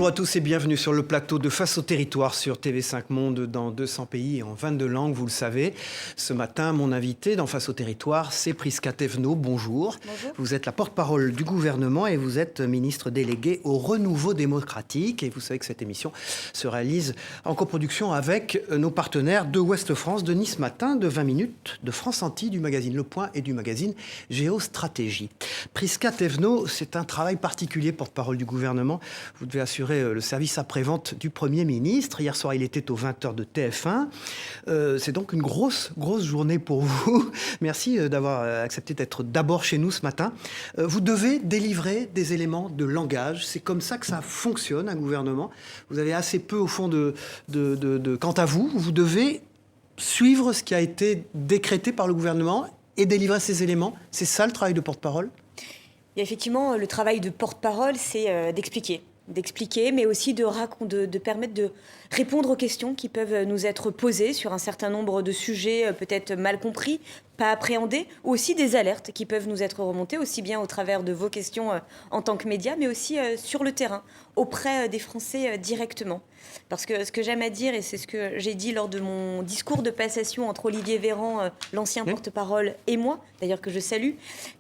Bonjour à tous et bienvenue sur le plateau de Face au territoire sur TV5 Monde dans 200 pays et en 22 langues, vous le savez. Ce matin, mon invité dans Face au territoire, c'est Prisca Thévenot. Bonjour. Bonjour. Vous êtes la porte-parole du gouvernement et vous êtes ministre déléguée au renouveau démocratique. Et vous savez que cette émission se réalise en coproduction avec nos partenaires de Ouest France, de Nice Matin, de 20 minutes, de France Antilles, du magazine Le Point et du magazine Géostratégie. Prisca Thévenot, c'est un travail particulier, porte-parole du gouvernement. Vous devez assurer le service après-vente du Premier ministre. Hier soir, il était aux 20h de TF1. C'est donc une grosse journée pour vous. Merci d'avoir accepté d'être d'abord chez nous ce matin. Vous devez délivrer des éléments de langage. C'est comme ça que ça fonctionne, un gouvernement. Vous avez assez peu, au fond, quant à vous. Vous devez suivre ce qui a été décrété par le gouvernement et délivrer ces éléments. C'est ça le travail de porte-parole ? Et effectivement, le travail de porte-parole, c'est d'expliquer, mais aussi de permettre de répondre aux questions qui peuvent nous être posées sur un certain nombre de sujets peut-être mal compris, pas appréhendés, ou aussi des alertes qui peuvent nous être remontées, aussi bien au travers de vos questions en tant que médias, mais aussi sur le terrain, auprès des Français directement. Parce que ce que j'aime à dire, et c'est ce que j'ai dit lors de mon discours de passation entre Olivier Véran, l'ancien porte-parole, et moi, d'ailleurs que je salue,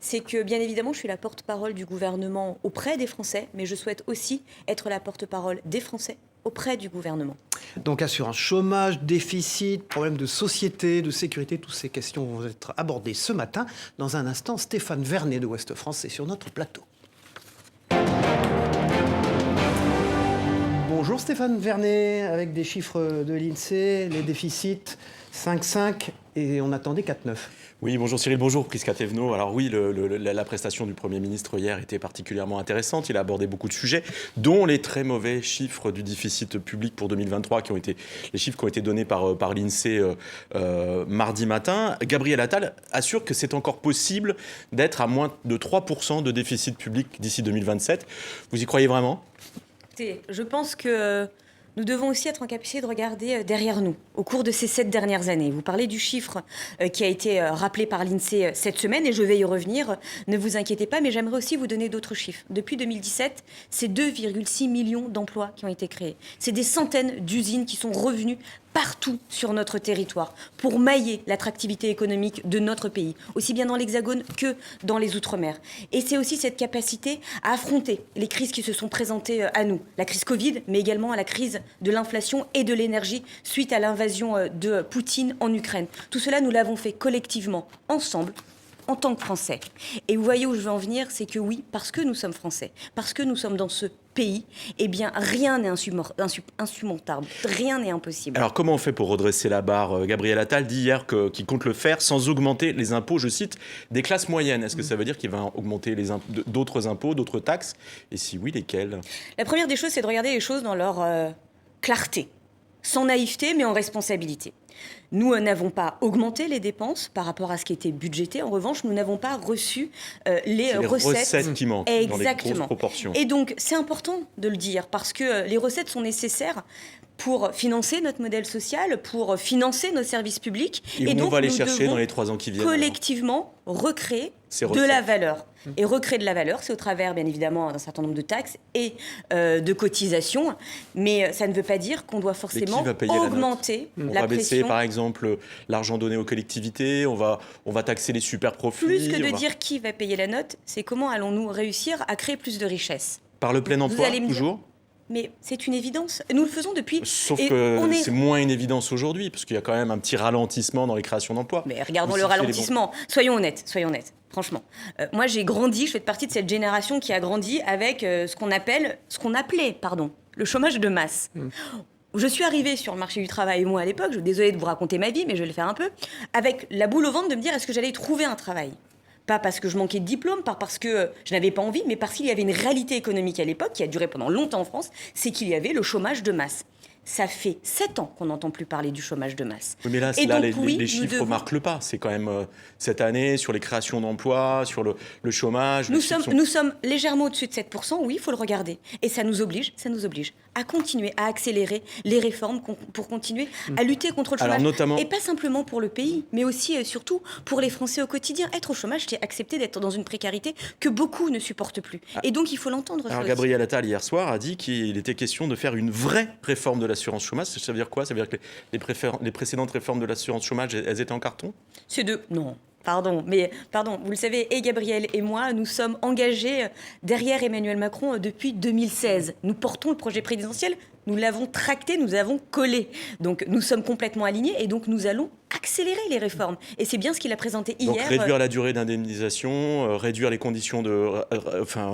c'est que bien évidemment, je suis la porte-parole du gouvernement auprès des Français, mais je souhaite aussi être la porte-parole des Français auprès du gouvernement. Donc assurance chômage, déficit, problème de société, de sécurité, toutes ces questions vont être abordées ce matin. Dans un instant, Stéphane Vernet de Ouest France est sur notre plateau. Bonjour Stéphane Vernet, avec des chiffres de l'INSEE, les déficits 5,5 et on attendait 4,9. Oui, bonjour Cyril, bonjour Prisca Thévenot. Alors oui, la prestation du Premier ministre hier était particulièrement intéressante. Il a abordé beaucoup de sujets, dont les très mauvais chiffres du déficit public pour 2023, les chiffres qui ont été donnés par l'INSEE mardi matin. Gabriel Attal assure que c'est encore possible d'être à moins de 3% de déficit public d'ici 2027. Vous y croyez vraiment ? Je pense que nous devons aussi être en capacité de regarder derrière nous, au cours de ces 7 dernières années. Vous parlez du chiffre qui a été rappelé par l'INSEE cette semaine, et je vais y revenir. Ne vous inquiétez pas, mais j'aimerais aussi vous donner d'autres chiffres. Depuis 2017, c'est 2,6 millions d'emplois qui ont été créés. C'est des centaines d'usines qui sont revenues partout sur notre territoire pour mailler l'attractivité économique de notre pays, aussi bien dans l'Hexagone que dans les Outre-mer. Et c'est aussi cette capacité à affronter les crises qui se sont présentées à nous. La crise Covid, mais également à la crise de l'inflation et de l'énergie suite à l'invasion de Poutine en Ukraine. Tout cela, nous l'avons fait collectivement, ensemble, en tant que Français. Et vous voyez où je veux en venir, c'est que oui, parce que nous sommes Français, parce que nous sommes dans ce pays, eh bien, rien n'est insurmontable, rien n'est impossible. Alors, comment on fait pour redresser la barre ? Gabriel Attal dit hier qu'il compte le faire sans augmenter les impôts, je cite, des classes moyennes. Est-ce que ça veut dire qu'il va augmenter d'autres impôts, d'autres taxes ? Et si oui, lesquelles ? La première des choses, c'est de regarder les choses dans leur clarté, sans naïveté, mais en responsabilité. Nous n'avons pas augmenté les dépenses par rapport à ce qui était budgété. En revanche, nous n'avons pas reçu les recettes qui manquent. Exactement. Dans les grosses proportions. Et donc, c'est important de le dire parce que les recettes sont nécessaires pour financer notre modèle social, pour financer nos services publics. Et donc, on va les chercher dans les 3 ans qui viennent. Collectivement, recréer de la valeur. Et recréer de la valeur, c'est au travers, bien évidemment, d'un certain nombre de taxes et de cotisations. Mais ça ne veut pas dire qu'on doit forcément augmenter la pression. On va baisser, par exemple, l'argent donné aux collectivités, on va taxer les super profits. Plus que de dire qui va payer la note, c'est comment allons-nous réussir à créer plus de richesses. Par le plein emploi, toujours ? Mais c'est une évidence. Nous le faisons depuis. Sauf que c'est moins une évidence aujourd'hui, parce qu'il y a quand même un petit ralentissement dans les créations d'emplois. Mais regardons le ralentissement. Soyons honnêtes. Franchement. Moi, j'ai grandi, je fais partie de cette génération qui a grandi avec ce qu'on appelait, le chômage de masse. Je suis arrivée sur le marché du travail, moi, à l'époque, je suis désolée de vous raconter ma vie, mais je vais le faire un peu, avec la boule au ventre de me dire, est-ce que j'allais trouver un travail ? Pas parce que je manquais de diplôme, pas parce que je n'avais pas envie, mais parce qu'il y avait une réalité économique à l'époque qui a duré pendant longtemps en France, c'est qu'il y avait le chômage de masse. Ça fait 7 ans qu'on n'entend plus parler du chômage de masse. Oui, mais là, Et donc, les chiffres marquent le pas. C'est quand même cette année, sur les créations d'emplois, sur le chômage. Nous sommes légèrement au-dessus de 7%, oui, il faut le regarder. Et ça nous oblige à continuer, à accélérer les réformes pour continuer à lutter contre le chômage. Alors, notamment... Et pas simplement pour le pays, mais aussi et surtout pour les Français au quotidien. Être au chômage, c'est accepter d'être dans une précarité que beaucoup ne supportent plus. Et donc, il faut l'entendre. Alors, Gabriel Attal, hier soir, a dit qu'il était question de faire une vraie réforme de l'assurance chômage. Ça veut dire quoi? Ça veut dire que les précédentes réformes de l'assurance chômage, elles étaient en carton? Non. Pardon, vous le savez, et Gabriel et moi, nous sommes engagés derrière Emmanuel Macron depuis 2016. Nous portons le projet présidentiel, nous l'avons tracté, nous avons collé. Donc nous sommes complètement alignés et donc nous allons accélérer les réformes. Et c'est bien ce qu'il a présenté hier. Donc réduire la durée d'indemnisation, réduire les conditions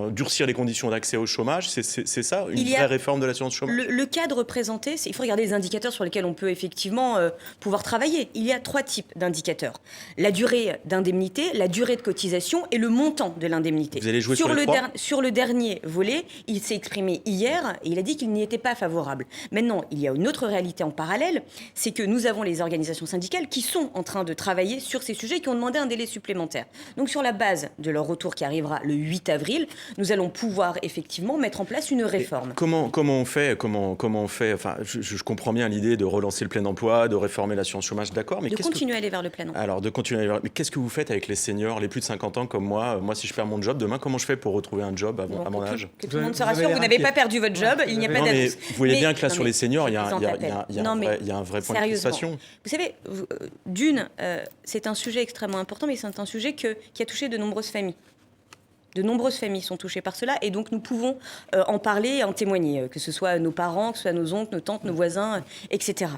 durcir les conditions d'accès au chômage, c'est ça, une vraie réforme de l'assurance chômage? Le cadre présenté, il faut regarder les indicateurs sur lesquels on peut effectivement pouvoir travailler. Il y a 3 types d'indicateurs. La durée d'indemnité, la durée de cotisation et le montant de l'indemnité. Vous allez jouer sur les 3 ? Sur le dernier volet, il s'est exprimé hier et il a dit qu'il n'y était pas favorable. Maintenant, il y a une autre réalité en parallèle, c'est que nous avons les organisations syndicales qui sont en train de travailler sur ces sujets, qui ont demandé un délai supplémentaire. Donc sur la base de leur retour qui arrivera le 8 avril, nous allons pouvoir effectivement mettre en place une réforme. Et comment on fait enfin, je comprends bien l'idée de relancer le plein emploi, de réformer l'assurance chômage, d'accord, mais continuer à aller vers le plein emploi. Alors, mais qu'est-ce que vous faites avec les seniors, les plus de 50 ans comme moi? Moi, si je perds mon job demain, comment je fais pour retrouver un job à mon âge? Que tout le monde se rassure, vous n'avez pas perdu votre job, il n'y a pas d'annonce. Vous voyez bien que là, sur les seniors, il y a un vrai point de frustration. Vous savez, c'est un sujet extrêmement important, mais c'est un sujet qui a touché de nombreuses familles. De nombreuses familles sont touchées par cela et donc nous pouvons en parler et en témoigner, que ce soit nos parents, que ce soit nos oncles, nos tantes, nos voisins, etc.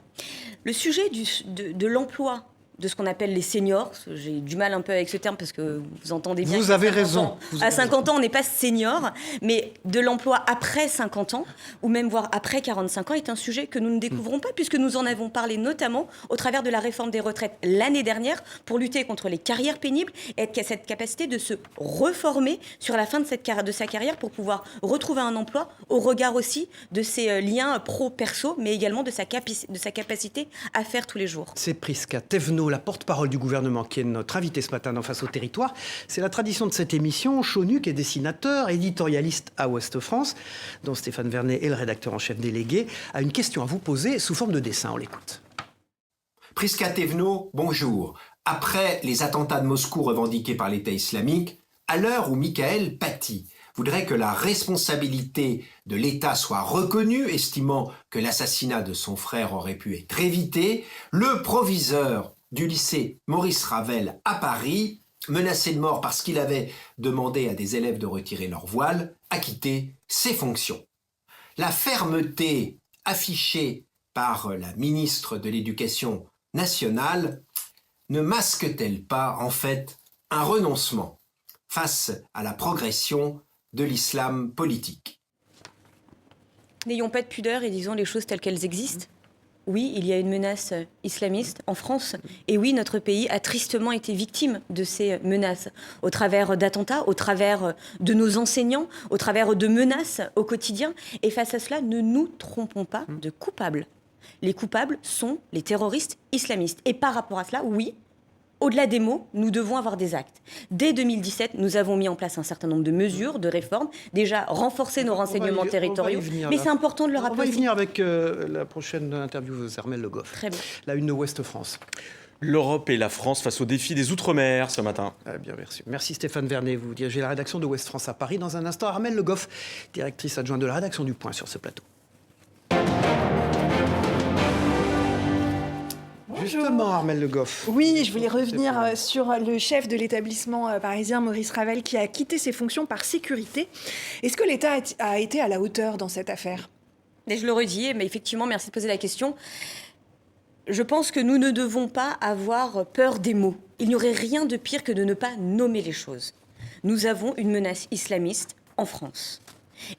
Le sujet de l'emploi de ce qu'on appelle les seniors, j'ai du mal un peu avec ce terme parce que vous entendez bien. Vous avez raison. À 50 ans, on n'est pas senior, mais de l'emploi après 50 ans, ou même voire après 45 ans, est un sujet que nous ne découvrons pas, puisque nous en avons parlé notamment au travers de la réforme des retraites l'année dernière pour lutter contre les carrières pénibles et être cette capacité de se reformer sur la fin de sa carrière pour pouvoir retrouver un emploi au regard aussi de ses liens pro-perso, mais également de sa capacité à faire tous les jours. C'est Prisca Thévenot, la porte-parole du gouvernement, qui est notre invitée ce matin dans Face au territoire. C'est la tradition de cette émission. Chaunuc est dessinateur, éditorialiste à Ouest France, dont Stéphane Vernet est le rédacteur en chef délégué, a une question à vous poser sous forme de dessin. On l'écoute. Prisca Thévenot, bonjour. Après les attentats de Moscou revendiqués par l'État islamique, à l'heure où Michael Paty voudrait que la responsabilité de l'État soit reconnue, estimant que l'assassinat de son frère aurait pu être évité, le proviseur du lycée Maurice Ravel à Paris, menacé de mort parce qu'il avait demandé à des élèves de retirer leur voile, a quitté ses fonctions. La fermeté affichée par la ministre de l'Éducation nationale ne masque-t-elle pas, en fait, un renoncement face à la progression de l'islam politique? N'ayons pas de pudeur et disons les choses telles qu'elles existent. Oui, il y a une menace islamiste en France. Et oui, notre pays a tristement été victime de ces menaces, au travers d'attentats, au travers de nos enseignants, au travers de menaces au quotidien. Et face à cela, ne nous trompons pas de coupables. Les coupables sont les terroristes islamistes. Et par rapport à cela, oui, au-delà des mots, nous devons avoir des actes. Dès 2017, nous avons mis en place un certain nombre de mesures, de réformes, déjà renforcer nos renseignements territoriaux, mais c'est important de le rappeler. On va y venir avec la prochaine interview Armelle Le Goff. Très bien. La une de Ouest France. L'Europe et la France face au défi des Outre-mer ce matin. Bien, merci. Merci Stéphane Vernet. Vous dirigez la rédaction de Ouest France à Paris. Dans un instant, Armelle Le Goff, directrice adjointe de la rédaction du Point sur ce plateau. Justement, Armelle Le Goff. Oui, je voulais revenir sur le chef de l'établissement parisien, Maurice Ravel, qui a quitté ses fonctions par sécurité. Est-ce que l'État a été à la hauteur dans cette affaire ? Et je le redis, mais effectivement, merci de poser la question. Je pense que nous ne devons pas avoir peur des mots. Il n'y aurait rien de pire que de ne pas nommer les choses. Nous avons une menace islamiste en France.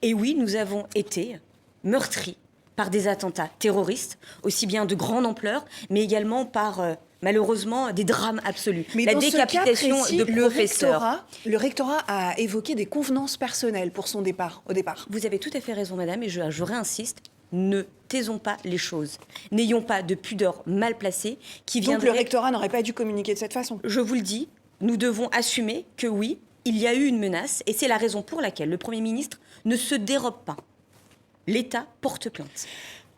Et oui, nous avons été meurtris par des attentats terroristes, aussi bien de grande ampleur, mais également par, malheureusement, des drames absolus. Mais la dans décapitation ce cas précis, de professeurs. Le rectorat a évoqué des convenances personnelles pour son départ, au départ. Vous avez tout à fait raison, madame, et je réinsiste. ne taisons pas les choses. N'ayons pas de pudeur mal placée qui viendrait... Donc le rectorat n'aurait pas dû communiquer de cette façon. Je vous le dis, nous devons assumer que oui, il y a eu une menace et c'est la raison pour laquelle le Premier ministre ne se dérobe pas. L'État porte plainte.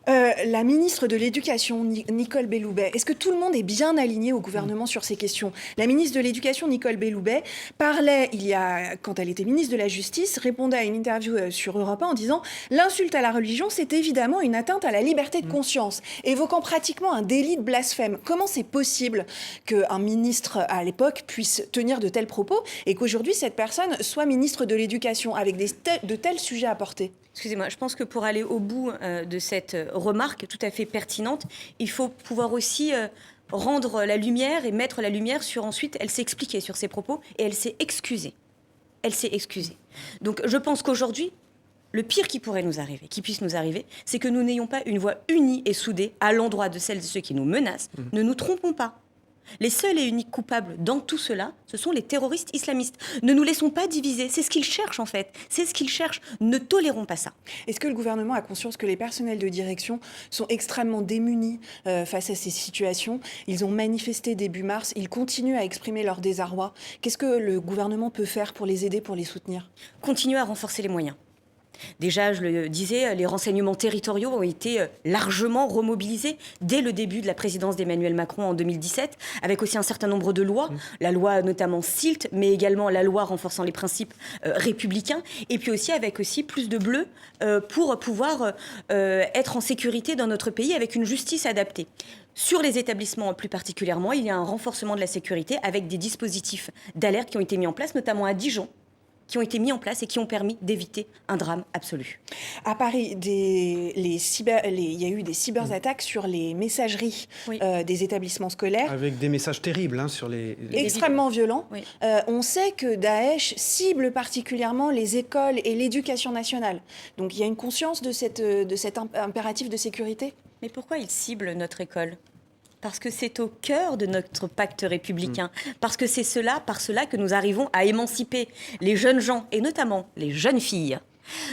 La ministre de l'Éducation, Nicole Belloubet, est-ce que tout le monde est bien aligné au gouvernement sur ces questions? La ministre de l'Éducation, Nicole Belloubet, parlait, quand elle était ministre de la Justice, répondait à une interview sur Europe 1 en disant « L'insulte à la religion, c'est évidemment une atteinte à la liberté de conscience », évoquant pratiquement un délit de blasphème. Comment c'est possible qu'un ministre, à l'époque, puisse tenir de tels propos et qu'aujourd'hui, cette personne soit ministre de l'Éducation avec de tels sujets à porter? Excusez-moi, je pense que pour aller au bout de cette remarque tout à fait pertinente, il faut pouvoir aussi rendre la lumière et mettre la lumière sur ensuite, elle s'est expliquée sur ses propos et elle s'est excusée. Elle s'est excusée. Donc je pense qu'aujourd'hui, le pire qui pourrait nous arriver, qui puisse nous arriver, c'est que nous n'ayons pas une voix unie et soudée à l'endroit de celles et ceux qui nous menacent. Ne nous trompons pas. Les seuls et uniques coupables dans tout cela, ce sont les terroristes islamistes. Ne nous laissons pas diviser. C'est ce qu'ils cherchent en fait. C'est ce qu'ils cherchent. Ne tolérons pas ça. Est-ce que le gouvernement a conscience que les personnels de direction sont extrêmement démunis face à ces situations? Ils ont manifesté début mars. Ils continuent à exprimer leur désarroi. Qu'est-ce que le gouvernement peut faire pour les aider, pour les soutenir? Continuer à renforcer les moyens. Déjà, je le disais, les renseignements territoriaux ont été largement remobilisés dès le début de la présidence d'Emmanuel Macron en 2017, avec aussi un certain nombre de lois, la loi notamment SILT, mais également la loi renforçant les principes républicains, et puis aussi avec aussi plus de bleu pour pouvoir être en sécurité dans notre pays avec une justice adaptée. Sur les établissements plus particulièrement, il y a un renforcement de la sécurité avec des dispositifs d'alerte qui ont été mis en place, notamment à Dijon, qui ont été mis en place et qui ont permis d'éviter un drame absolu. À Paris, il y a eu des cyberattaques sur les messageries des établissements scolaires. Avec des messages terribles sur les... Extrêmement violents. Oui. On sait que Daesh cible particulièrement les écoles et l'éducation nationale. Donc il y a une conscience de cet impératif de sécurité? Mais pourquoi ils ciblent notre école ? Parce que c'est au cœur de notre pacte républicain. Parce que c'est par cela que nous arrivons à émanciper les jeunes gens, et notamment les jeunes filles.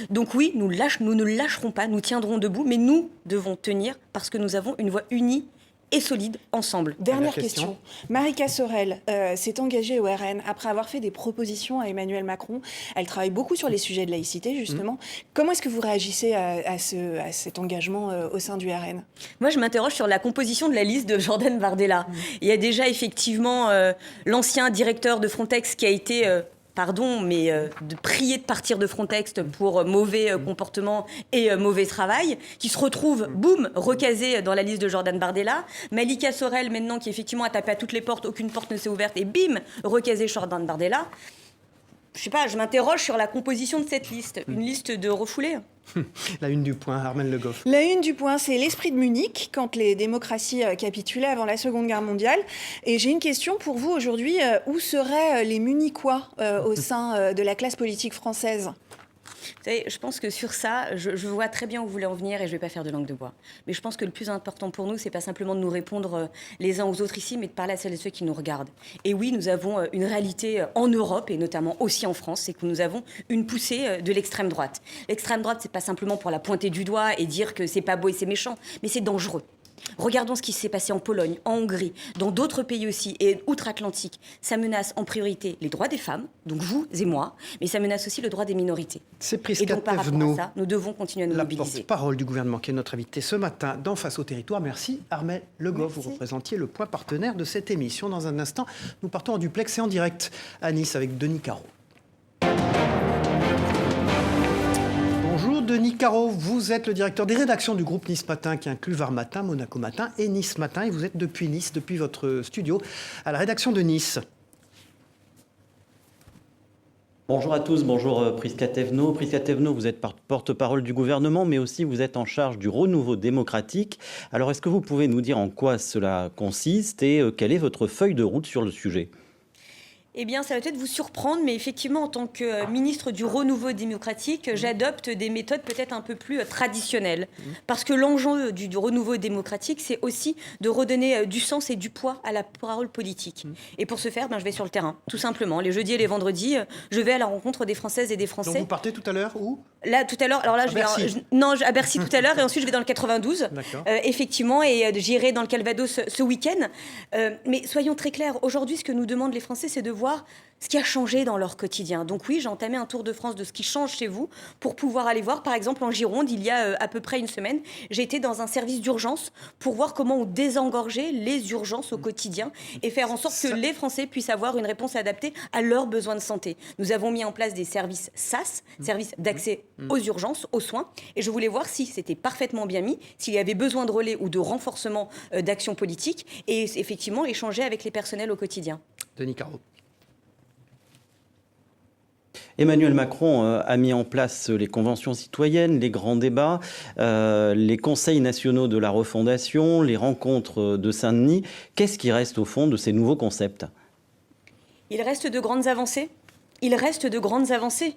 Donc oui, nous ne lâcherons pas, nous tiendrons debout, mais nous devons tenir parce que nous avons une voix unie et solide ensemble. Dernière question. Marika Sorel s'est engagée au RN après avoir fait des propositions à Emmanuel Macron. Elle travaille beaucoup sur les sujets de laïcité, justement. Comment est-ce que vous réagissez à cet engagement au sein du RN? Moi, je m'interroge sur la composition de la liste de Jordan Bardella. Il y a déjà effectivement l'ancien directeur de Frontex qui a été... de prier de partir de Frontex pour mauvais comportement et mauvais travail, qui se retrouve, boum, recasé dans la liste de Jordan Bardella. Malika Sorel, maintenant, qui effectivement a tapé à toutes les portes, aucune porte ne s'est ouverte, et bim, recasé Jordan Bardella. Je sais pas, je m'interroge sur la composition de cette liste. Une liste de refoulés. La une du Point, Armelle Le Goff. La une du Point, c'est l'esprit de Munich, quand les démocraties capitulaient avant la Seconde Guerre mondiale. Et j'ai une question pour vous aujourd'hui. Où seraient les Munichois au sein de la classe politique française ? Vous savez, je pense que sur ça, je vois très bien où vous voulez en venir et je ne vais pas faire de langue de bois. Mais je pense que le plus important pour nous, c'est pas simplement de nous répondre les uns aux autres ici, mais de parler à celles et ceux qui nous regardent. Et oui, nous avons une réalité en Europe et notamment aussi en France, c'est que nous avons une poussée de l'extrême droite. L'extrême droite, c'est pas simplement pour la pointer du doigt et dire que c'est pas beau et c'est méchant, mais c'est dangereux. Regardons ce qui s'est passé en Pologne, en Hongrie, dans d'autres pays aussi, et outre-Atlantique. Ça menace en priorité les droits des femmes, donc vous et moi, mais ça menace aussi le droit des minorités. C'est Et donc par rapport à ça, nous devons continuer à nous la mobiliser. porte-parole du gouvernement qui est notre invité ce matin dans Face au territoire. Merci Armelle Le Goff, vous représentiez le Point partenaire de cette émission. Dans un instant, nous partons en duplex et en direct à Nice avec Denis Caro. Bonjour Denis Caro, vous êtes le directeur des rédactions du groupe Nice Matin qui inclut Var Matin, Monaco Matin et Nice Matin. Et vous êtes depuis Nice, depuis votre studio à la rédaction de Nice. Bonjour à tous, bonjour Prisca Thévenot. Prisca Thévenot, vous êtes porte-parole du gouvernement, mais aussi vous êtes en charge du renouveau démocratique. Alors est-ce que vous pouvez nous dire en quoi cela consiste et quelle est votre feuille de route sur le sujet ? Eh bien, ça va peut-être vous surprendre, mais effectivement, en tant que ministre du Renouveau démocratique, j'adopte des méthodes peut-être un peu plus traditionnelles. Parce que l'enjeu du Renouveau démocratique, c'est aussi de redonner du sens et du poids à la parole politique. Et pour ce faire, je vais sur le terrain, tout simplement. Les jeudis et les vendredis, je vais à la rencontre des Françaises et des Français. Donc vous partez tout à l'heure où ? Là, tout à l'heure, alors là, À Bercy. à Bercy tout à l'heure, et ensuite je vais dans le 92, D'accord. effectivement, et j'irai dans le Calvados ce week-end. Mais soyons très clairs, aujourd'hui, ce que nous demandent les Français, c'est de voir ce qui a changé dans leur quotidien. Donc oui, j'ai entamé un tour de France de ce qui change chez vous pour pouvoir aller voir, par exemple, en Gironde, il y a à peu près une semaine, j'ai été dans un service d'urgence pour voir comment on désengorgeait les urgences au quotidien et faire en sorte que les Français puissent avoir une réponse adaptée à leurs besoins de santé. Nous avons mis en place des services SAS, services d'accès aux urgences, aux soins, et je voulais voir si c'était parfaitement bien mis, s'il y avait besoin de relais ou de renforcement d'action politique, et effectivement échanger avec les personnels au quotidien. Denis Caro. Emmanuel Macron a mis en place les conventions citoyennes, les grands débats, les conseils nationaux de la refondation, les rencontres de Saint-Denis. Qu'est-ce qui reste au fond de ces nouveaux concepts ? Il reste de grandes avancées. Il reste de grandes avancées.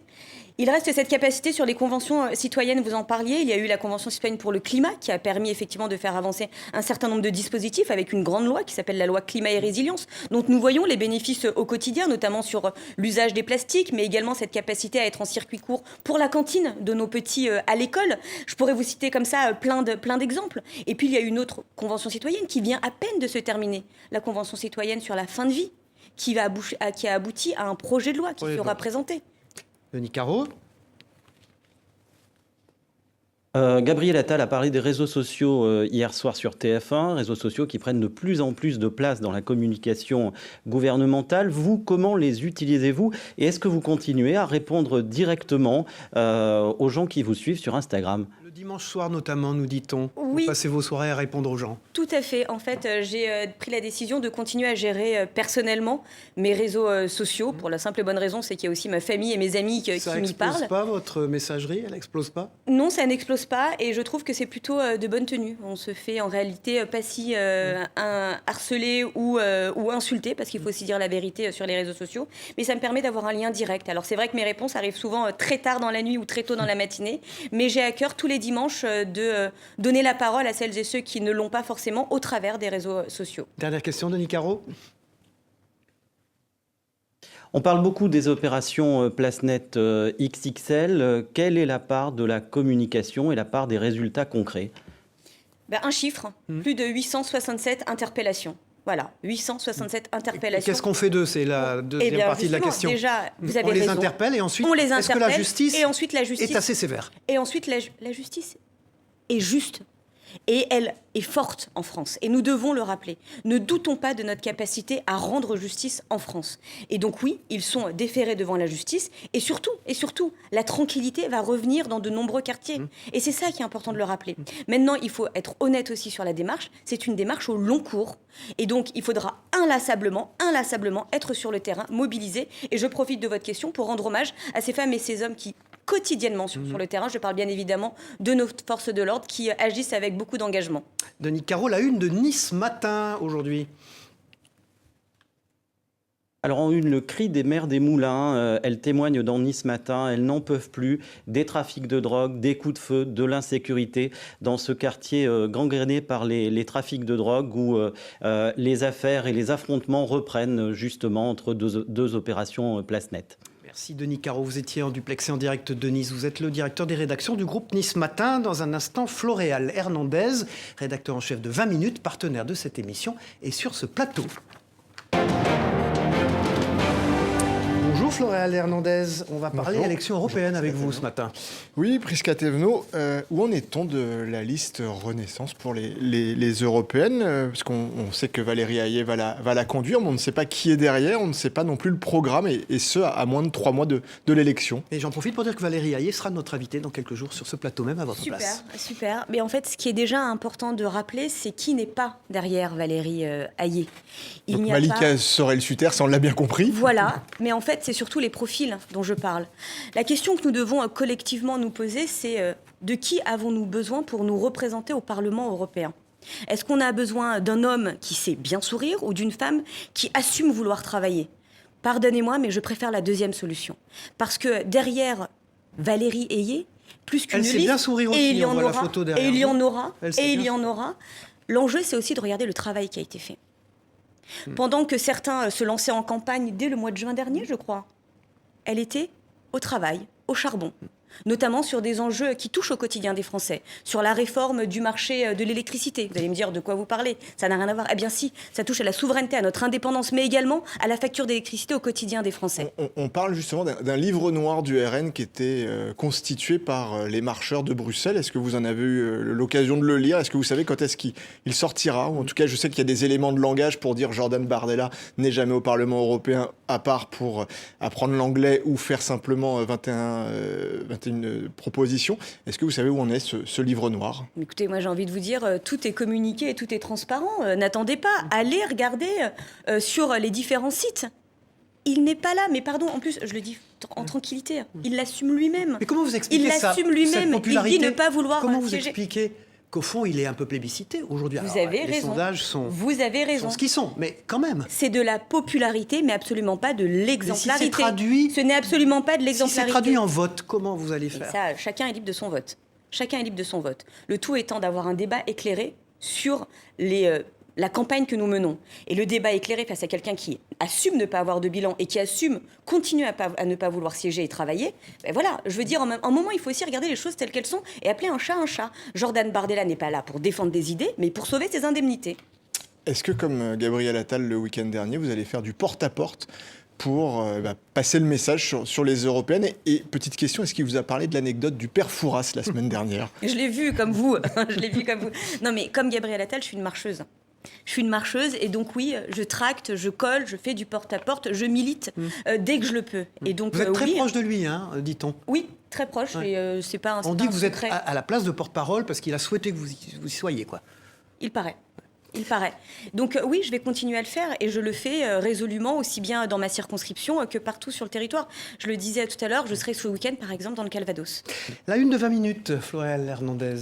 Il reste cette capacité sur les conventions citoyennes, vous en parliez. Il y a eu la Convention citoyenne pour le climat qui a permis effectivement de faire avancer un certain nombre de dispositifs avec une grande loi qui s'appelle la loi climat et résilience, dont nous voyons les bénéfices au quotidien, notamment sur l'usage des plastiques, mais également cette capacité à être en circuit court pour la cantine de nos petits à l'école. Je pourrais vous citer comme ça plein d'exemples. Et puis il y a une autre convention citoyenne qui vient à peine de se terminer, la Convention citoyenne sur la fin de vie, qui a abouti à un projet de loi qui sera présenté. Denis Caro. Gabriel Attal a parlé des réseaux sociaux hier soir sur TF1, réseaux sociaux qui prennent de plus en plus de place dans la communication gouvernementale. Vous, comment les utilisez-vous ? Et est-ce que vous continuez à répondre directement aux gens qui vous suivent sur Instagram ? Le dimanche soir notamment, nous dit-on. Oui. Vous passez vos soirées à répondre aux gens. Tout à fait. En fait, j'ai pris la décision de continuer à gérer personnellement mes réseaux sociaux. Pour la simple et bonne raison, c'est qu'il y a aussi ma famille et mes amis qui m'y parlent. Ça n'explose pas, votre messagerie ? Elle n'explose pas ? Non, ça n'explose pas et je trouve que c'est plutôt de bonne tenue. On se fait en réalité pas si harceler ou insulter, parce qu'il faut aussi dire la vérité sur les réseaux sociaux. Mais ça me permet d'avoir un lien direct. Alors c'est vrai que mes réponses arrivent souvent très tard dans la nuit ou très tôt dans la matinée, mais j'ai à cœur tous les dimanches de donner la parole à celles et ceux qui ne l'ont pas forcément au travers des réseaux sociaux. Dernière question, Denis Caro. On parle beaucoup des opérations PlaceNet XXL. Quelle est la part de la communication et la part des résultats concrets ? Un chiffre, plus de 867 interpellations. Voilà, 867 interpellations. Qu'est-ce qu'on fait d'eux ? C'est la deuxième partie de la question. Déjà, vous avez on les raison. interpelle et ensuite, On les est-ce que la justice, et ensuite, la justice est assez sévère ? Et ensuite, la justice est juste. Et elle est forte en France. Et nous devons le rappeler. Ne doutons pas de notre capacité à rendre justice en France. Et donc oui, ils sont déférés devant la justice. Et surtout, la tranquillité va revenir dans de nombreux quartiers. Et c'est ça qui est important de le rappeler. Maintenant, il faut être honnête aussi sur la démarche. C'est une démarche au long cours. Et donc, il faudra inlassablement être sur le terrain, mobilisé. Et je profite de votre question pour rendre hommage à ces femmes et ces hommes qui quotidiennement sur le terrain. Je parle bien évidemment de nos forces de l'ordre qui agissent avec beaucoup d'engagement. Denis Caro, la une de Nice Matin aujourd'hui. Alors en une, le cri des mères des moulins, elles témoignent dans Nice Matin, elles n'en peuvent plus des trafics de drogue, des coups de feu, de l'insécurité dans ce quartier gangréné par les trafics de drogue où les affaires et les affrontements reprennent justement entre deux opérations PlaceNet. Merci Denis Caro, vous étiez en duplex et en direct de Nice. Vous êtes le directeur des rédactions du groupe Nice Matin. Dans un instant, Floréal Hernandez, rédacteur en chef de 20 minutes, partenaire de cette émission, est sur ce plateau. Bonjour Floréal Hernandez, on va parler élections européennes avec vous ce matin. Oui, Prisca Thévenot, où en est-on de la liste Renaissance pour les européennes ? Parce qu'on sait que Valérie Hayé va la conduire, mais on ne sait pas qui est derrière, on ne sait pas non plus le programme, et ce, à moins de 3 mois de l'élection. Et j'en profite pour dire que Valérie Hayé sera notre invitée dans quelques jours sur ce plateau même à votre place. Super. Mais en fait, ce qui est déjà important de rappeler, c'est qui n'est pas derrière Valérie Hayé. Donc Malika Sorel-Sutter, ça on l'a bien compris. Voilà, mais en fait, c'est surtout les profils dont je parle. La question que nous devons collectivement nous poser, c'est de qui avons-nous besoin pour nous représenter au Parlement européen ? Est-ce qu'on a besoin d'un homme qui sait bien sourire ou d'une femme qui assume vouloir travailler ? Pardonnez-moi, mais je préfère la deuxième solution. Parce que derrière Valérie Ayé, plus qu'une Elle sait liste, bien sourire aussi, et il y on en voit la aura, photo et derrière il y vous. en aura, Elle sait et il bien. y en aura. L'enjeu, c'est aussi de regarder le travail qui a été fait. Pendant que certains se lançaient en campagne dès le mois de juin dernier, je crois, elle était au travail, au charbon. Notamment sur des enjeux qui touchent au quotidien des Français, sur la réforme du marché de l'électricité. Vous allez me dire de quoi vous parlez, ça n'a rien à voir. Eh bien si, ça touche à la souveraineté, à notre indépendance, mais également à la facture d'électricité au quotidien des Français. On parle justement d'un livre noir du RN qui était constitué par les marcheurs de Bruxelles. Est-ce que vous en avez eu l'occasion de le lire? Est-ce que vous savez quand est-ce qu'il sortira? Ou en tout cas, je sais qu'il y a des éléments de langage pour dire Jordan Bardella n'est jamais au Parlement européen, à part pour apprendre l'anglais ou faire simplement 21 propositions. Est-ce que vous savez où en est ce livre noir? Écoutez, moi j'ai envie de vous dire, tout est communiqué et tout est transparent. N'attendez pas, allez regarder sur les différents sites. Il n'est pas là, mais pardon, en plus, je le dis en tranquillité, il l'assume lui-même. Mais comment vous expliquez Il ça, l'assume lui-même, cette il popularité? dit ne pas vouloir Comment vous siéger. expliquez qu'au fond, il est un peu plébiscité aujourd'hui? Vous Alors, avez les raison. sondages sont Raison. ce qu'ils sont, mais quand même. C'est de la popularité, mais absolument pas de l'exemplarité. Si c'est traduit, Ce n'est absolument pas de si l'exemplarité. c'est traduit en vote, comment vous allez Et faire? ça, chacun est libre de son vote. Chacun est libre de son vote. Le tout étant d'avoir un débat éclairé sur la campagne que nous menons. Et le débat éclairé face à quelqu'un qui assume ne pas avoir de bilan et qui assume continuer à ne pas vouloir siéger et travailler, ben voilà, je veux dire, en un moment, il faut aussi regarder les choses telles qu'elles sont et appeler un chat un chat. Jordan Bardella n'est pas là pour défendre des idées, mais pour sauver ses indemnités. Est-ce que, comme Gabriel Attal le week-end dernier, vous allez faire du porte-à-porte pour passer le message sur les européennes? Et petite question, est-ce qu'il vous a parlé de l'anecdote du père Fouras la semaine dernière? Je l'ai vu comme vous. Je l'ai vu comme vous. Non, mais comme Gabriel Attal, je suis une marcheuse. Je suis une marcheuse et donc oui, je tracte, je colle, je fais du porte-à-porte, je milite dès que je le peux. Et donc, Vous êtes très oui, proche de lui, hein, dit-on. Oui, très proche. Ouais. Et c'est pas un On dit que vous êtes secret. à la place de porte-parole parce qu'il a souhaité que vous y soyez, quoi. Il paraît. Il paraît. Donc oui, je vais continuer à le faire et je le fais résolument, aussi bien dans ma circonscription que partout sur le territoire. Je le disais tout à l'heure, je serai ce week-end, par exemple, dans le Calvados. La une de 20 minutes, Floréal Hernandez.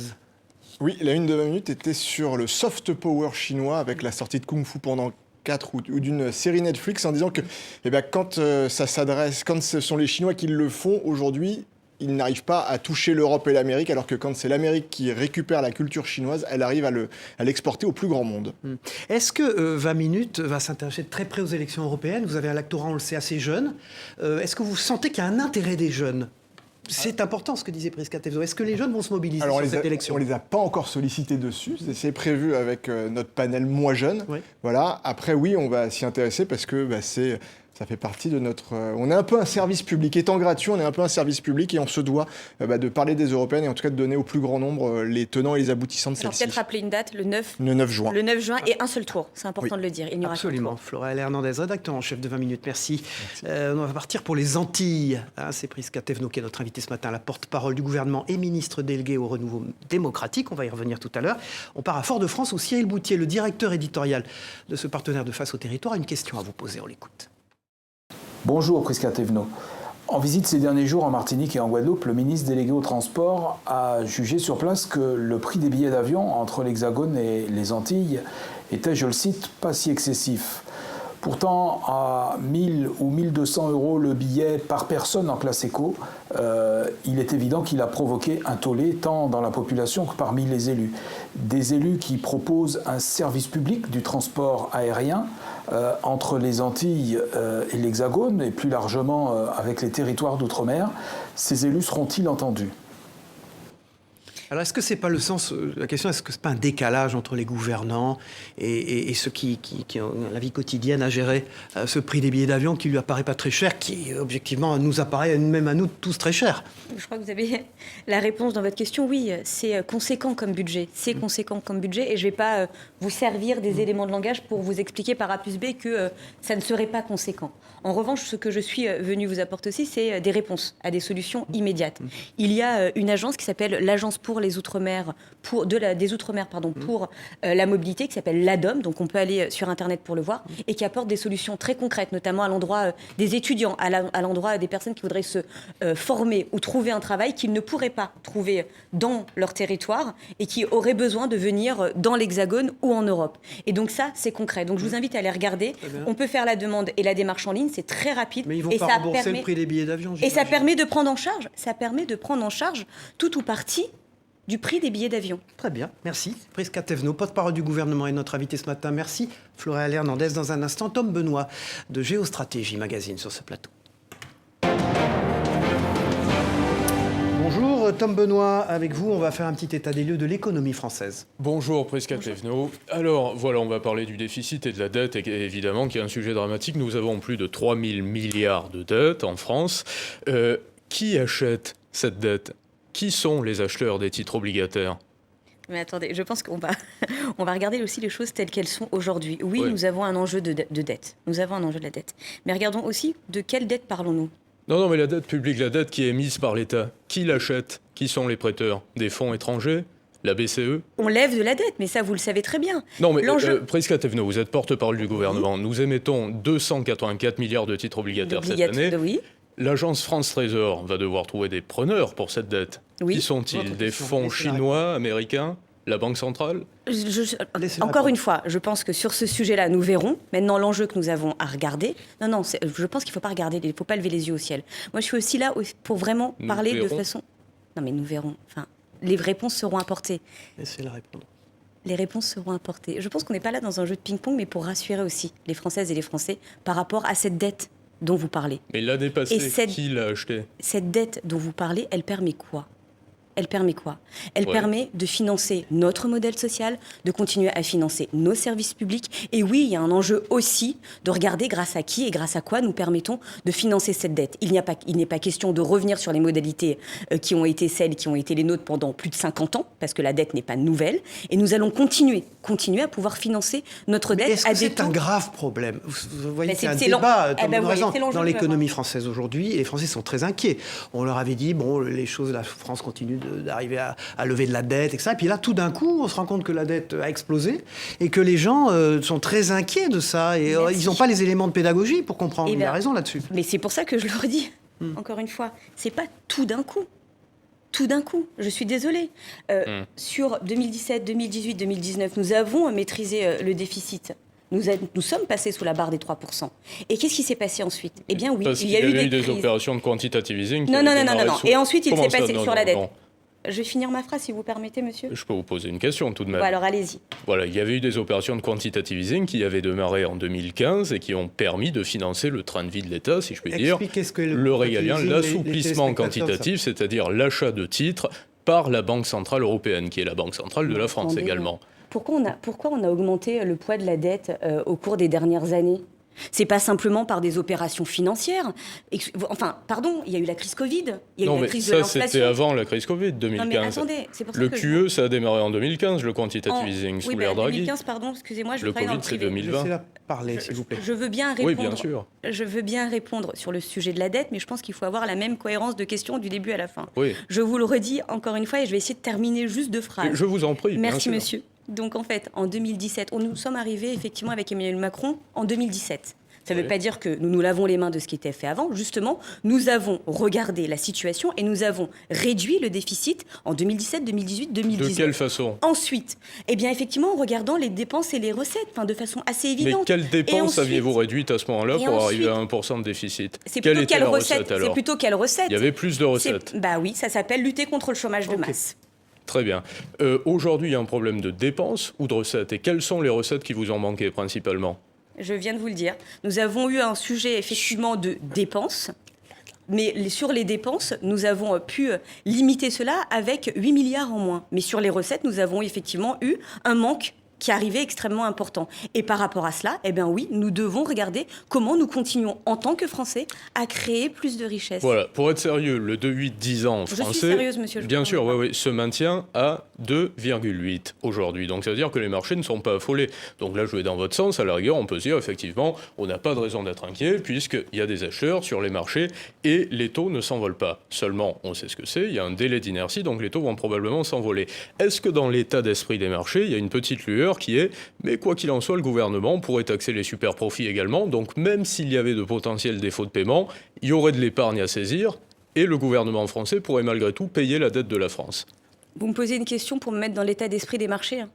Oui, la une de 20 minutes était sur le soft power chinois avec la sortie de Kung Fu pendant 4 ou d'une série Netflix en disant que quand quand ce sont les Chinois qui le font aujourd'hui, ils n'arrivent pas à toucher l'Europe et l'Amérique, alors que quand c'est l'Amérique qui récupère la culture chinoise, elle arrive à l'exporter au plus grand monde. Est-ce que 20 minutes va s'intéresser de très près aux élections européennes? Vous avez un électorat, on le sait, assez jeune. Est-ce que vous sentez qu'il y a un intérêt des jeunes? C'est important ce que disait Prisca Thévenot. Est-ce que les jeunes vont se mobiliser sur cette élection? On les a pas encore sollicités dessus. C'est prévu avec notre panel Moi Jeune. Oui. Voilà. Après, oui, on va s'y intéresser parce que ça fait partie de notre... on est un peu un service public. Étant gratuit, on est un peu un service public et on se doit de parler des européennes et en tout cas de donner au plus grand nombre les tenants et les aboutissants de Alors celle-ci. peut-être rappeler une date, le 9 juin. Le 9 juin et un seul tour. C'est important de le dire. Il n'y aura Absolument. Floréal Hernandez, rédacteur en chef de 20 minutes. Merci. On va partir pour les Antilles. C'est Prisca Thévenot qui est notre invitée ce matin, la porte-parole du gouvernement et ministre délégué au renouveau démocratique. On va y revenir tout à l'heure. On part à Fort-de-France où Cyril Boutier, le directeur éditorial de ce partenaire de Face au territoire, a une question à vous poser. On l'écoute. Bonjour Prisca Thévenot. En visite ces derniers jours en Martinique et en Guadeloupe, le ministre délégué au transport a jugé sur place que le prix des billets d'avion entre l'Hexagone et les Antilles était, je le cite, pas si excessif. Pourtant, à 1000 ou 1200 euros le billet par personne en classe éco, il est évident qu'il a provoqué un tollé tant dans la population que parmi les élus. Des élus qui proposent un service public du transport aérien entre les Antilles et l'Hexagone, et plus largement avec les territoires d'outre-mer. Ces élus seront-ils entendus ? Alors, est-ce que c'est pas le sens, la question, est-ce que c'est pas un décalage entre les gouvernants et ceux qui ont la vie quotidienne à gérer ce prix des billets d'avion qui lui apparaît pas très cher, qui objectivement nous apparaît même à nous tous très cher? Je crois que vous avez la réponse dans votre question. Oui, c'est conséquent comme budget. C'est conséquent comme budget et je ne vais pas vous servir des éléments de langage pour vous expliquer par A plus B que ça ne serait pas conséquent. En revanche, ce que je suis venue vous apporter aussi, c'est des réponses à des solutions immédiates. Il y a une agence qui s'appelle l'Agence pour pour les Outre-mer, des Outre-mer pour la mobilité, qui s'appelle l'ADOM, donc on peut aller sur Internet pour le voir, et qui apporte des solutions très concrètes, notamment à l'endroit des étudiants, à l'endroit des personnes qui voudraient se former ou trouver un travail qu'ils ne pourraient pas trouver dans leur territoire et qui auraient besoin de venir dans l'Hexagone ou en Europe. Et donc ça, c'est concret. Donc je vous invite à aller regarder. On peut faire la demande et la démarche en ligne, c'est très rapide. Mais ils vont et pas ça rembourser permet... le prix des billets d'avion, Et ça j'imagine. permet de prendre en charge tout ou partie du prix des billets d'avion. Très bien, merci. Prisca Thévenot, porte-parole du gouvernement, est notre invité ce matin. Merci. Floréal Hernandez, dans un instant. Tom Benoît, de Géostratégie Magazine, sur ce plateau. Bonjour, Tom Benoît, avec vous, on va faire un petit état des lieux de l'économie française. Bonjour, Prisca Thévenot. Alors, voilà, on va parler du déficit et de la dette, évidemment, qui est un sujet dramatique. Nous avons plus de 3 000 milliards de dettes en France. Qui achète cette dette ? Qui sont les acheteurs des titres obligataires ? Mais attendez, je pense qu'on va, on va regarder aussi les choses telles qu'elles sont aujourd'hui. Oui, nous avons un enjeu de dette. Nous avons un enjeu de la dette. Mais regardons aussi de quelle dette parlons-nous ? Non, mais la dette publique, la dette qui est émise par l'État, qui l'achète ? Qui sont les prêteurs ? Des fonds étrangers ? La BCE ? On lève de la dette, mais ça, vous le savez très bien. Non, mais L'enjeu- Prisca Thévenot, vous êtes porte-parole du gouvernement. Nous émettons 284 milliards de titres obligataires cette année. Oui. L'agence France Trésor va devoir trouver des preneurs pour cette dette. Oui. Qui sont-ils ? Votre Des question. fonds Laissez-la chinois, américains ? La Banque centrale ? Laissez-la Encore répondre. une fois, je pense que sur ce sujet-là, nous verrons. Maintenant, l'enjeu que nous avons à regarder... Non, je pense qu'il ne faut pas regarder, il ne faut pas lever les yeux au ciel. Moi, je suis aussi là pour vraiment Nous parler de verrons. façon... Non, mais nous verrons. Enfin, les réponses seront apportées. Laissez-la répondre. Les réponses seront apportées. Je pense qu'on n'est pas là dans un jeu de ping-pong, mais pour rassurer aussi les Françaises et les Français par rapport à cette dette dont vous parlez. Mais l'année passée, Et cette- qui l'a acheté ? Cette dette dont vous parlez, elle permet quoi ? Elle permet quoi ? Elle Ouais. permet de financer notre modèle social, de continuer à financer nos services publics. Et oui, il y a un enjeu aussi de regarder grâce à qui et grâce à quoi nous permettons de financer cette dette. Il n'est pas question de revenir sur les modalités qui ont été celles qui ont été les nôtres pendant plus de 50 ans, parce que la dette n'est pas nouvelle. Et nous allons continuer à pouvoir financer notre dette Est-ce à que des c'est un taux... grave problème ? Vous voyez, Mais c'est un c'est l'en- débat, Eh Tom ben, Benoît, oui, c'est l'enjeu dans que je l'économie vois. française aujourd'hui, et les Français sont très inquiets. On leur avait dit, bon, les choses, la France continue d'arriver à lever de la dette, etc. Et puis là, tout d'un coup, on se rend compte que la dette a explosé et que les gens sont très inquiets de ça. Et Merci. ils n'ont pas les éléments de pédagogie pour comprendre. Eh Il ben, a raison là-dessus. Mais c'est pour ça que je le redis, encore une fois, c'est pas tout d'un coup. Tout d'un coup, je suis désolée. Sur 2017, 2018, 2019, nous avons maîtrisé le déficit. Nous sommes passés sous la barre des 3%. Et qu'est-ce qui s'est passé ensuite ? Eh bien oui, Parce il qu'il y a eu avait des eu des crises. opérations de quantitative easing. qui Non, avaient non, non, démarré non. sous- Et ensuite, il Comment s'est ça, passé non, sur non, la dette. non. Je vais finir ma phrase, si vous permettez, monsieur. Je peux vous poser une question tout de même. Bon, alors allez-y. Voilà, il y avait eu des opérations de quantitative easing qui avaient démarré en 2015 et qui ont permis de financer le train de vie de l'État, si je puis dire. Expliquez ce que Le régalien, les l'assouplissement téléspectateurs quantitatif, c'est-à-dire l'achat de titres par la Banque Centrale Européenne, qui est la Banque Centrale de la France Attendez, également. Pourquoi on a augmenté le poids de la dette au cours des dernières années ? C'est pas simplement par des opérations financières. Enfin, pardon, il y a eu la crise Covid, il y a eu Non, la mais crise de ça, l'inflation. c'était avant la crise Covid, 2015. Non, mais attendez, c'est pour ça Le que QE, ça a démarré en 2015, le quantitative easing, sous oui, l'ère Draghi. 2015, pardon, excusez-moi, je Le travaille dans le Covid, c'est privé. 2020. Laissez-la parler, s'il vous plaît. Je veux bien répondre. Oui, bien sûr. Je veux bien répondre sur le sujet de la dette, mais je pense qu'il faut avoir la même cohérence de questions du début à la fin. Oui. Je vous le redis encore une fois et je vais essayer de terminer juste deux phrases. Je vous en prie. bien Merci, sûr. monsieur. Donc, en fait, en 2017, nous sommes arrivés effectivement avec Emmanuel Macron en 2017. Ça ne veut Oui. pas dire que nous nous lavons les mains de ce qui était fait avant. Justement, nous avons regardé la situation et nous avons réduit le déficit en 2017, 2018, 2019. De quelle façon ? Ensuite, eh bien, effectivement, en regardant les dépenses et les recettes, de façon assez Mais évidente. quelles Et dépenses ensuite- aviez-vous réduites à ce moment-là Et pour arriver ensuite- à 1% de déficit ? C'est Quelle plutôt était quelle la recette recette alors ? C'est plutôt quelle recette Il y avait plus de recettes. Bah oui, ça s'appelle lutter contre le chômage de masse. Très bien. Aujourd'hui, il y a un problème de dépenses ou de recettes. Et quelles sont les recettes qui vous ont manqué principalement ? Je viens de vous le dire. Nous avons eu un sujet effectivement de dépenses. Mais sur les dépenses, nous avons pu limiter cela avec 8 milliards en moins. Mais sur les recettes, nous avons effectivement eu un manque qui arrivait extrêmement important. Et par rapport à cela, eh bien oui, nous devons regarder comment nous continuons en tant que Français à créer plus de richesses. Voilà, pour être sérieux, le 2,8-10 ans Je français, suis sérieuse, monsieur. bien sûr, oui, se maintient à 2,8 aujourd'hui. Donc ça veut dire que les marchés ne sont pas affolés. Donc là, je vais dans votre sens, à la rigueur, on peut se dire effectivement, on n'a pas de raison d'être inquiet puisqu'il y a des acheteurs sur les marchés et les taux ne s'envolent pas. Seulement, on sait ce que c'est, il y a un délai d'inertie, donc les taux vont probablement s'envoler. Est-ce que dans l'état d'esprit des marchés, il y a une petite lueur qui est, mais quoi qu'il en soit, le gouvernement pourrait taxer les super profits également, donc même s'il y avait de potentiels défauts de paiement, il y aurait de l'épargne à saisir et le gouvernement français pourrait malgré tout payer la dette de la France. Vous me posez une question pour me mettre dans l'état d'esprit des marchés, hein.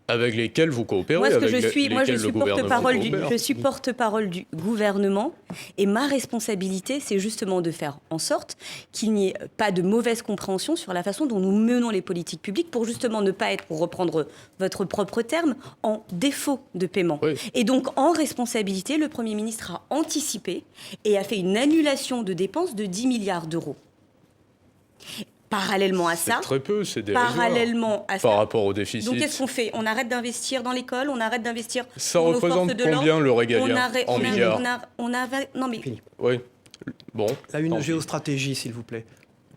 Avec lesquels vous coopérez, Moi, avec je suis le gouvernement coopère. je suis porte-parole du gouvernement et ma responsabilité, c'est justement de faire en sorte qu'il n'y ait pas de mauvaise compréhension sur la façon dont nous menons les politiques publiques pour justement ne pas être, pour reprendre votre propre terme, en défaut de paiement. Oui. Et donc, en responsabilité, le Premier ministre a anticipé et a fait une annulation de dépenses de 10 milliards d'euros. Parallèlement à ça, C'est très peu, c'est dérisoire par rapport au déficit. Donc qu'est-ce qu'on fait? On arrête d'investir dans l'école, on arrête d'investir Ça dans nos représente forces de l'ordre. combien le régalien en milliards? Non mais Oui. Bon. Là, une tant pis. géostratégie, s'il vous plaît.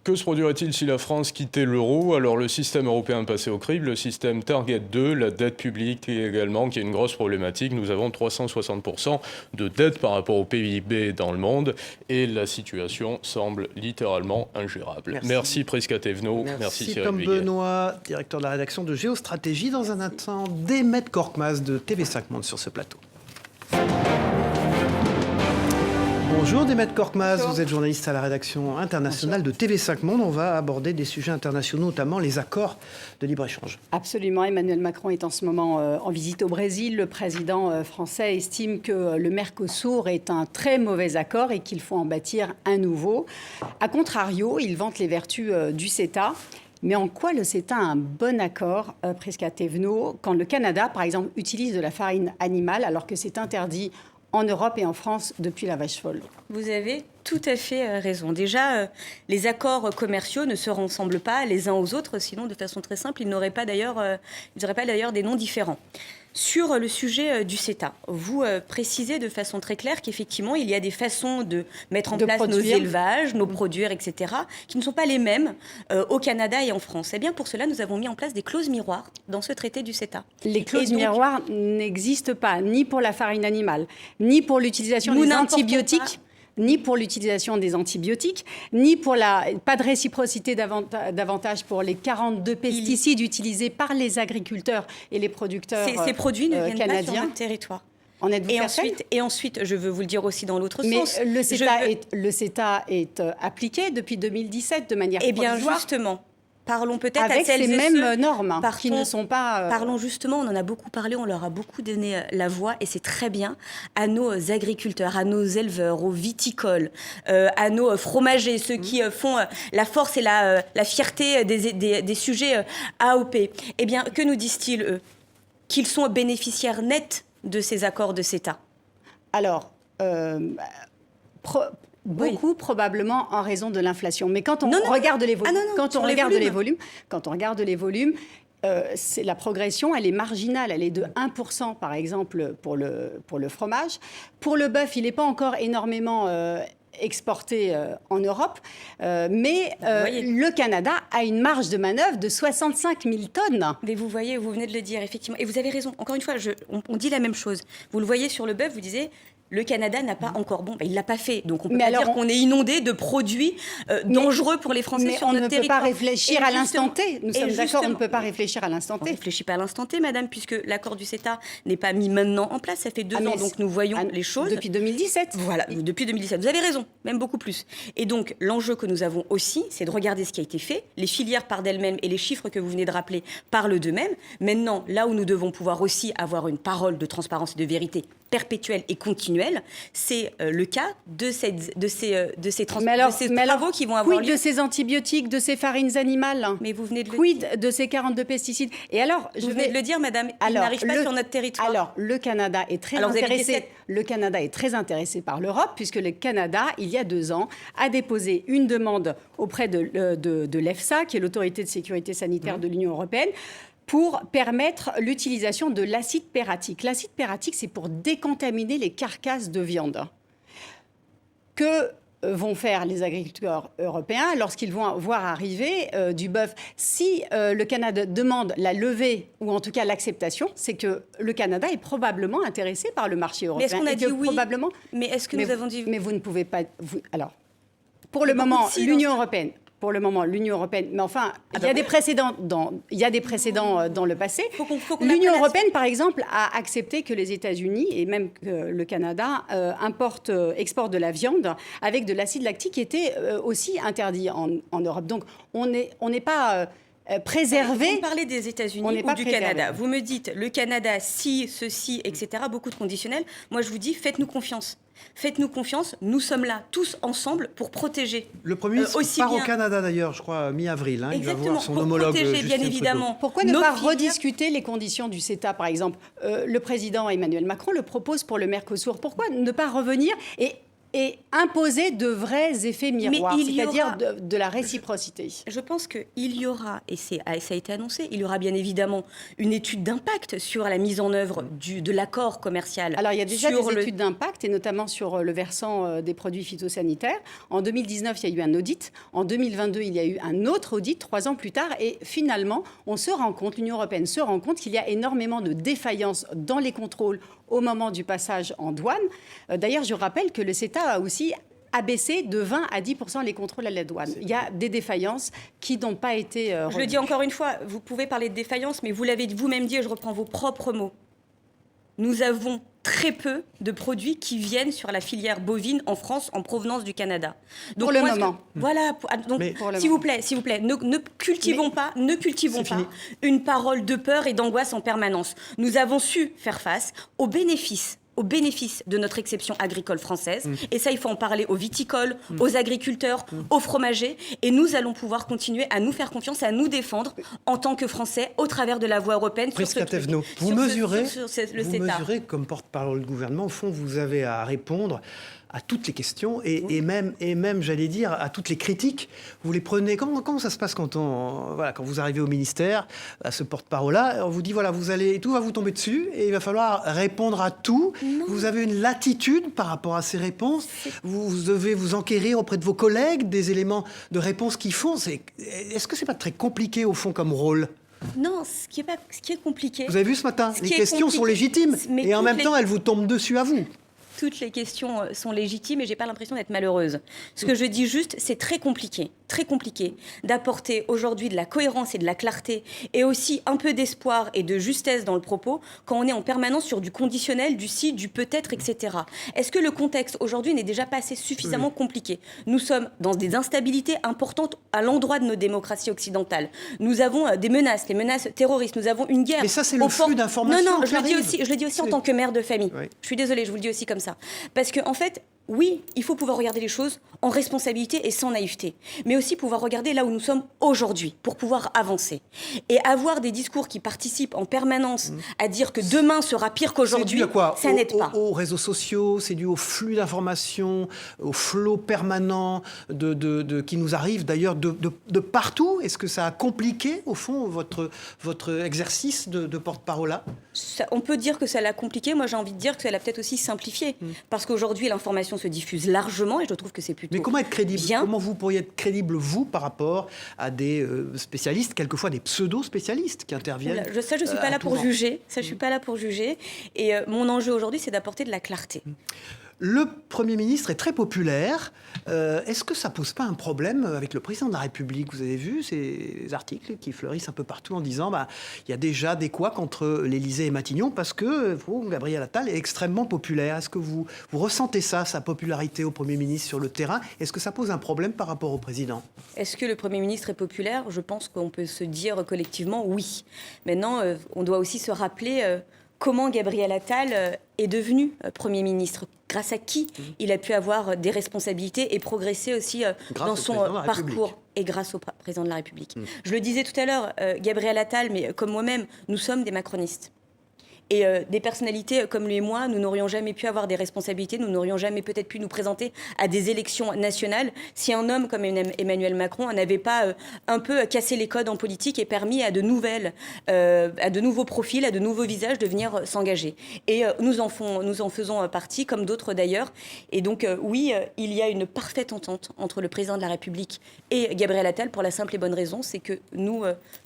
Que se produirait-il si la France quittait l'euro? Alors le système européen passait au crible, le système Target 2, la dette publique également, qui est une grosse problématique. Nous avons 360% de dette par rapport au PIB dans le monde et la situation semble littéralement ingérable. Merci Prisca Thévenot, merci Cyril Tom Viguet. Benoît, directeur de la rédaction de Géostratégie. Dans un instant, Demet Korkmaz de TV5 Monde sur ce plateau. Bonjour Demet Korkmaz, vous êtes journaliste à la rédaction internationale de TV5 Monde. On va aborder des sujets internationaux, notamment les accords de libre-échange. Absolument. Emmanuel Macron est en ce moment en visite au Brésil. Le président français estime que le Mercosur est un très mauvais accord et qu'il faut en bâtir un nouveau. A contrario, il vante les vertus du CETA. Mais en quoi le CETA a un bon accord, Prisca Thévenot, quand le Canada, par exemple, utilise de la farine animale alors que c'est interdit en Europe et en France depuis la vache folle? vous avez tout à fait raison. Déjà, les accords commerciaux ne se ressemblent pas les uns aux autres, sinon de façon très simple, ils n'auraient pas d'ailleurs des noms différents. Sur le sujet du CETA, vous précisez de façon très claire qu'effectivement, il y a des façons de mettre en place nos élevages, nos produire, etc., qui ne sont pas les mêmes au Canada et en France. Eh bien, pour cela, nous avons mis en place des clauses miroirs dans ce traité du CETA. Les clauses miroirs n'existent pas, ni pour la farine animale, ni pour l'utilisation des antibiotiques. Ni pour l'utilisation des antibiotiques, ni pour pas de réciprocité davantage pour les 42 pesticides utilisés par les agriculteurs et les producteurs canadiens. Ces produits ne viennent pas sur notre territoire. En êtes-vous certaine ? Et ensuite, je veux vous le dire aussi dans l'autre sens. Mais le CETA est appliqué depuis 2017 de manière provisoire. Eh bien, justement. Parlons peut-être avec à celles ces et mêmes ceux normes qui ne sont pas... Parlons justement, on en a beaucoup parlé, on leur a beaucoup donné la voix, et c'est très bien, à nos agriculteurs, à nos éleveurs, aux viticoles, à nos fromagers, ceux qui font la force et la fierté des sujets AOP. Eh bien, que nous disent-ils, eux? Qu'ils sont bénéficiaires nets de ces accords de CETA. Alors... Beaucoup, probablement, en raison de l'inflation. Mais quand on regarde les volumes, quand on regarde les volumes, la progression, elle est marginale. Elle est de 1%, par exemple, pour le fromage. Pour le bœuf, il n'est pas encore énormément exporté en Europe. Mais le Canada a une marge de manœuvre de 65 000 tonnes. Mais vous voyez, vous venez de le dire, effectivement. Et vous avez raison. Encore une fois, on dit la même chose. Vous le voyez sur le bœuf, vous disiez... Le Canada n'a pas encore... il ne l'a pas fait. Donc, on peut dire qu'on est inondé de produits dangereux pour les Français sur notre territoire. Mais on ne peut pas réfléchir à l'instant T. Nous sommes d'accord, on ne peut pas réfléchir à l'instant T. On ne réfléchit pas à l'instant T, madame, puisque l'accord du CETA n'est pas mis maintenant en place. Ça fait 2 ans, donc nous voyons les choses. Depuis 2017. Voilà, depuis 2017. Vous avez raison, même beaucoup plus. Et donc, l'enjeu que nous avons aussi, c'est de regarder ce qui a été fait. Les filières parlent d'elles-mêmes et les chiffres que vous venez de rappeler parlent d'eux-mêmes. Maintenant, là où nous devons pouvoir aussi avoir une parole de transparence et de vérité perpétuelle et continuelle, c'est le cas de ces travaux qui vont avoir lieu. Quid de ces antibiotiques, de ces farines animales? Mais vous venez de Quid de ces 42 pesticides? Et alors, vous venez de le dire, madame, ils n'arrivent pas sur notre territoire. Alors, le Canada est très intéressé. Le Canada est très intéressé par l'Europe, puisque le Canada, il y a 2 ans, a déposé une demande auprès de l'EFSA, qui est l'autorité de sécurité sanitaire de l'Union européenne, pour permettre l'utilisation de l'acide perratique. L'acide perratique, c'est pour décontaminer les carcasses de viande. Que vont faire les agriculteurs européens lorsqu'ils vont voir arriver du bœuf? Si le Canada demande la levée, ou en tout cas l'acceptation, c'est que le Canada est probablement intéressé par le marché européen. Mais est-ce qu'on a dit oui? Probablement... Mais est-ce que nous avons dit... Mais vous ne pouvez pas... Alors, pour le moment, l'Union européenne... mais enfin, il y a des précédents dans le passé. L'Union européenne, par exemple, a accepté que les États-Unis et même que le Canada exportent de la viande avec de l'acide lactique qui était aussi interdit en Europe. Donc, on n'est pas préservé. Vous parlez des États-Unis ou du Canada. Vous me dites le Canada, si, ceci, etc. Beaucoup de conditionnels. Moi, je vous dis, faites-nous confiance. Faites-nous confiance, nous sommes là tous ensemble pour protéger. Le Premier ministre part au Canada d'ailleurs, je crois, mi-avril. Il va voir son homologue protéger, bien évidemment. Pourquoi ne pas rediscuter les conditions du CETA, par exemple? Le président Emmanuel Macron le propose pour le Mercosur. Pourquoi ne pas revenir et imposer de vrais effets miroirs, c'est-à-dire de la réciprocité? Je pense qu'il y aura, et ça a été annoncé, il y aura bien évidemment une étude d'impact sur la mise en œuvre de l'accord commercial. Alors il y a déjà des études d'impact, et notamment sur le versant des produits phytosanitaires. En 2019, il y a eu un audit. En 2022, il y a eu un autre audit, 3 ans plus tard. Et finalement, l'Union européenne se rend compte qu'il y a énormément de défaillances dans les contrôles au moment du passage en douane. D'ailleurs, je rappelle que le CETA a aussi abaissé de 20 à 10% les contrôles à la douane. Il y a des défaillances qui n'ont pas été Je le dis encore une fois, vous pouvez parler de défaillances, mais vous l'avez vous-même dit, et je reprends vos propres mots. Nous avons très peu de produits qui viennent sur la filière bovine en France en provenance du Canada. Donc, pour le moment. Voilà. Donc, s'il vous plaît, ne cultivons pas une parole de peur et d'angoisse en permanence. Nous avons su faire face aux bénéfices de notre exception agricole française. Et ça, il faut en parler aux viticoles, aux agriculteurs, aux fromagers. Et nous allons pouvoir continuer à nous faire confiance, à nous défendre en tant que Français au travers de la voie européenne. Prisca Thévenot, vous mesurez, comme porte-parole du gouvernement, au fond, vous avez à répondre à toutes les questions et même, j'allais dire, à toutes les critiques. Vous les prenez. Comment ça se passe quand vous arrivez au ministère, à ce porte-parole-là, on vous dit tout va vous tomber dessus et il va falloir répondre à tout. Non. Vous avez une latitude par rapport à ces réponses. Vous devez vous enquérir auprès de vos collègues des éléments de réponse qu'ils font. Est-ce que c'est pas très compliqué au fond comme rôle? Non, ce qui est compliqué. Vous avez vu ce matin, les questions sont légitimes et en même temps elles vous tombent dessus à vous. Toutes les questions sont légitimes et j'ai pas l'impression d'être malheureuse. Ce que je dis juste, c'est très compliqué d'apporter aujourd'hui de la cohérence et de la clarté et aussi un peu d'espoir et de justesse dans le propos quand on est en permanence sur du conditionnel, du si, du peut-être, etc. Est-ce que le contexte aujourd'hui n'est déjà pas assez suffisamment compliqué? Nous sommes dans des instabilités importantes à l'endroit de nos démocraties occidentales. Nous avons des menaces, les menaces terroristes. Nous avons une guerre. Mais ça, c'est le flux d'informations. Non, je le dis aussi en tant que mère de famille. Oui. Je suis désolée, je vous le dis aussi comme ça. Parce qu'en fait, oui, il faut pouvoir regarder les choses en responsabilité et sans naïveté, mais aussi pouvoir regarder là où nous sommes aujourd'hui pour pouvoir avancer. Et avoir des discours qui participent en permanence à dire que demain sera pire qu'aujourd'hui, ça n'aide pas. Aux réseaux sociaux, c'est dû au flux d'informations, au flot permanent qui nous arrive d'ailleurs de partout. Est-ce que ça a compliqué, au fond, votre exercice de porte-parole-là? On peut dire que ça l'a compliqué. Moi, j'ai envie de dire que ça l'a peut-être aussi simplifié. Parce qu'aujourd'hui, l'information se diffuse largement et je trouve que c'est plutôt. Mais comment être crédible? Bien. Comment vous pourriez être crédible, vous, par rapport à des spécialistes, quelquefois des pseudo-spécialistes qui interviennent? Ça, je ne suis pas là pour juger. Ça, je suis pas là pour juger. Et mon enjeu aujourd'hui, c'est d'apporter de la clarté. Le Premier ministre est très populaire. Est-ce que ça ne pose pas un problème avec le président de la République? Vous avez vu ces articles qui fleurissent un peu partout en disant il y a déjà des couacs entre l'Élysée et Matignon parce que Gabriel Attal est extrêmement populaire. Est-ce que vous ressentez ça, sa popularité au Premier ministre sur le terrain? Est-ce que ça pose un problème par rapport au président? Est-ce que le Premier ministre est populaire? Je pense qu'on peut se dire collectivement oui. Maintenant, on doit aussi se rappeler comment Gabriel Attal est devenu Premier ministre. Grâce à qui il a pu avoir des responsabilités et progresser aussi dans son parcours et grâce au président de la République. Je le disais tout à l'heure, Gabriel Attal, mais comme moi-même, nous sommes des macronistes. Et des personnalités comme lui et moi, nous n'aurions jamais pu avoir des responsabilités, nous n'aurions jamais peut-être pu nous présenter à des élections nationales si un homme comme Emmanuel Macron n'avait pas un peu cassé les codes en politique et permis à de nouveaux profils, à de nouveaux visages de venir s'engager. Et nous en faisons partie, comme d'autres d'ailleurs. Et donc oui, il y a une parfaite entente entre le président de la République et Gabriel Attal pour la simple et bonne raison, c'est que nous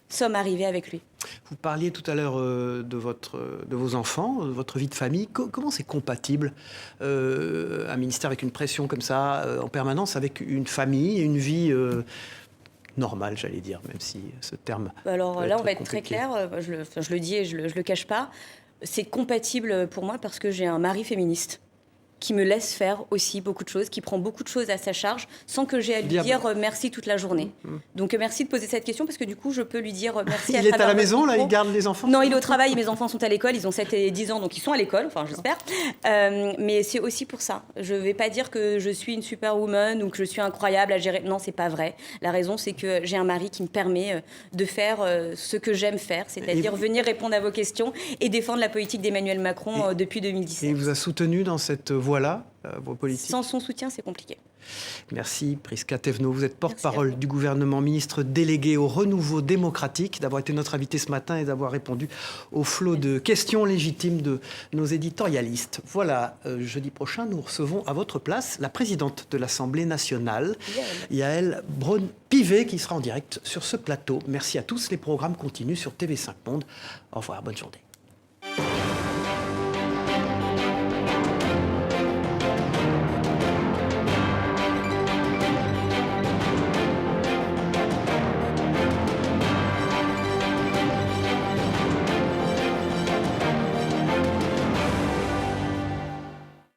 sommes arrivés avec lui. Vous parliez tout à l'heure de vos enfants, de votre vie de famille. Comment c'est compatible un ministère avec une pression comme ça en permanence, avec une famille, une vie normale, j'allais dire, même si ce terme. Alors là, on va être compliqué. très clair. Je le dis et je le cache pas. C'est compatible pour moi parce que j'ai un mari féministe qui me laisse faire aussi beaucoup de choses, qui prend beaucoup de choses à sa charge, sans que j'ai à lui dire merci toute la journée. Donc merci de poser cette question, parce que du coup, je peux lui dire merci à travers Il est à la maison, votre là, micro. il garde les enfants? Non, il est au travail, mes enfants sont à l'école, ils ont 7 et 10 ans, donc ils sont à l'école, enfin j'espère. Mais c'est aussi pour ça. Je ne vais pas dire que je suis une superwoman ou que je suis incroyable à gérer. Non, c'est pas vrai. La raison, c'est que j'ai un mari qui me permet de faire ce que j'aime faire, c'est-à-dire venir répondre à vos questions et défendre la politique d'Emmanuel Macron depuis 2017. Et il vous a soutenu dans cette voie-là, vos politiques? Sans son soutien, c'est compliqué. Merci Prisca Thévenot. Vous êtes porte-parole du gouvernement, ministre délégué au renouveau démocratique, d'avoir été notre invité ce matin et d'avoir répondu au flot de questions légitimes de nos éditorialistes. Voilà, jeudi prochain, nous recevons à votre place la présidente de l'Assemblée nationale, Yaël Braun-Pivet, qui sera en direct sur ce plateau. Merci à tous. Les programmes continuent sur TV5 Monde. Au revoir, bonne journée.